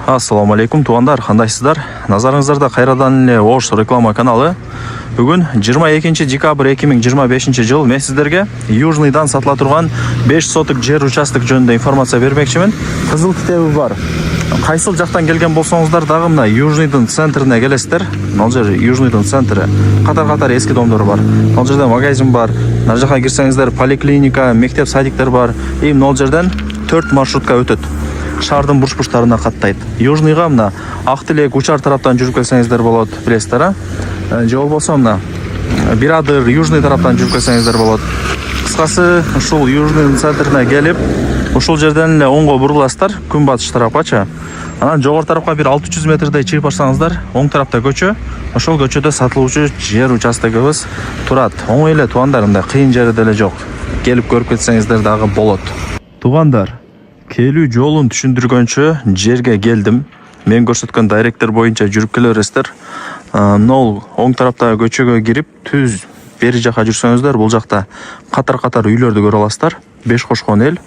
Ассаламу алейкум, туғандар, қандайсыздар? Назарыңыздарда қайрадан эле Ош реклама каналы. Бүгін 22 декабрь 2025 жыл мен сіздерге Южныйдан сатыла тұрған 5 сотық жер участок жөнінде информация бермекшімін. Қызыл кітебі бар. Қайсыл жақтан келген болсаңыздар дағы мына Южныйдың центріне келесіздер. Ол жер Южныйдың центрі. Қатар-қатар ескі домдары бар. Ол жерде магазин бар. Нар жаққа кірсеңіздер поликлиника, мектеп, садиктер бар. Ол жерден 4 маршрутка өтеді. Шардың бұрыш-бұрыштарына қаттайды. Южныйға мына Ақтілек Учар тараптан жүріп келсеңіздер болады, білесіздер, же болбосо мына Бирадыр Южный тараптан жүріп келсеңіздер болады. Қысқасы, ушул Южныйдын центріне келип, ушул жерден эле оңго буруласыздар, күнбатыш тарапкача. Анан жогору тарапка бир 600 метрдей чыгып барсаңыздар, оң тарапта көчө, ошол көчөдө сатылуучу жер участогубуз турат. Оңой эле туугандар, мындай кыйын жери деле жок. Келип көрүп кетсеңиздер дагы болот. Туугандар, келүү жолун түшүндүргөнчө жерге келдим. Мен көрсөткөн дайректер боюнча жүрүп келе бересиздер. Нол оң тараптагы көчөгө кирип, түз бери жака жүрсөңүздөр, бул жакта катар-катар үйлөрдү көрө аласыздар. 5 кошкон эл.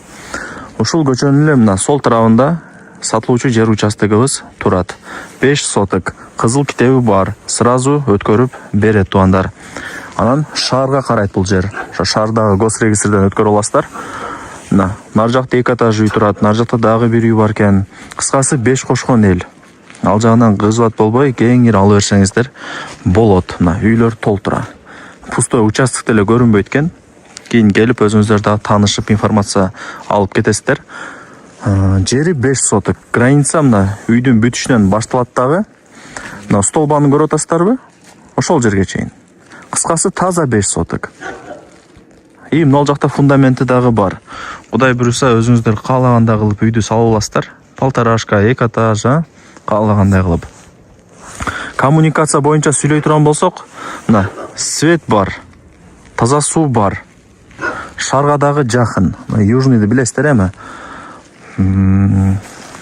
Ушул көчөнүн эле мына сол тарабында сатылуучу жер участогубуз турат. 5 соток. Кызыл китеби бар. Сразу өткөрүп берет туугандар. Анан шаарга карайт бул жер. Ошо шаардагы госрегистрден өткөрө аласыздар. Нар жакта 2 этаж үй турат, нар жакта дагы бир үй бар экен. Кыскасы 5 кошкон эл. Ал жагынан кызбат болбой, кеңир ала берсеңиздер болот. Мына үйлөр толтура. Пустой участок деле көрүнбөйт экен. Кийин келип өзүңүздөр дагы таанышып информация алып кетесиздер. Жери 5 соток. Граница мына үйдүн бүтүшүнөн башталат дагы. Мына столбаны көрүп атасыздарбы? Ошол жерге чейин. Кыскасы таза 5 соток. Мына жакта фундаменти дагы бар. Кудай буюрса өзүңүздөр каалагандай кылып үйдү салып аласыздар. Полторашка, 2 этаж, каалагандай кылып. Коммуникация боюнча сүйлөй турган болсок, мына свет бар, таза суу бар. Шаарга дагы жакын. Южныйды билесиздер эми.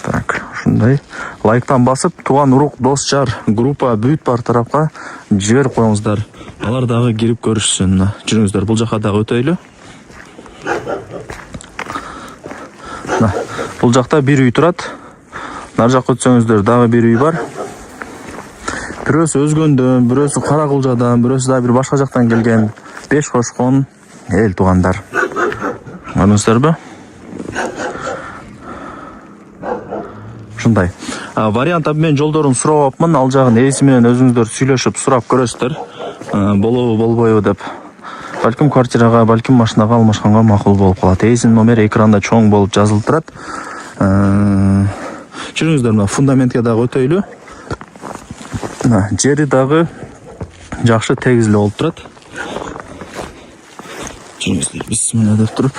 Так, ушундай лайктан басып, туган урук, дос, жар, группа бүт бар тарапка жиберип коюңуздар. Алар дагы кирип көрүшсүн. Жүрүңүздөр, бул жака дагы өтөйлү. Бул жакта бир үй турат. Нар жакка өтсөңүздөр дагы бир үй бар. Бирөөсү Өзгөндөн, бирөөсү Каракылжадан, бирөөсү дагы бир башка жактан келген 5 кошкон эл туугандар. Көрдүңүздөрбү? Ушундай. Вариант обмен жолдорун сурабапмын. Ал жагын ээси менен өзүңүздөр сүйлөшүп сурап көрөсүздөр. Болобу, болбойбу деп. Балким квартирага, балким машинага алмашканга макул болуп калат. Ээсинин номери экранда чоң болуп жазылып турат. Жүрүңүздөр, мына фундаментке дагы өтөйлү. Жери дагы жакшы тегиз эле болуп турат. Жүрүңүздөр, бисмилла деп туруп,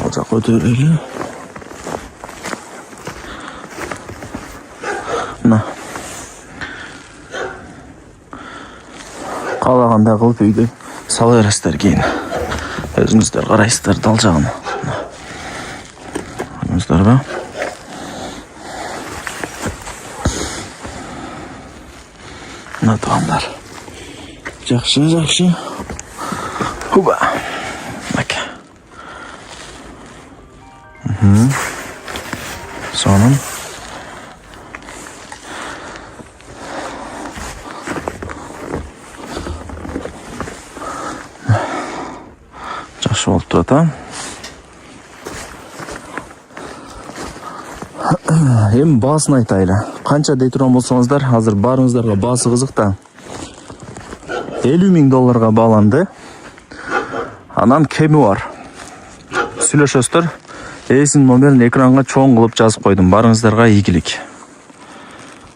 ал жакка өтөйлү. Каалагандай кылып үйдү сала бересиздер кийин. Өзүңүздөр карайсыздар дал жагын. Көрдүңүздөрбү? Мына туугандар. Жакшы. Хуба. Мак. Сонун. Жакшы болуп турат, Эми баасын айтайлы. Канча дей турган болсоңуздар, азыр баарыңыздарга баасы кызык да. 50 000 долларга бааланды. Анан кеми бар. Сүйлөшөсүздөр. Ээсинин номерин экранга чоң кылып жазып койдум. Баарыңыздарга ийгилик.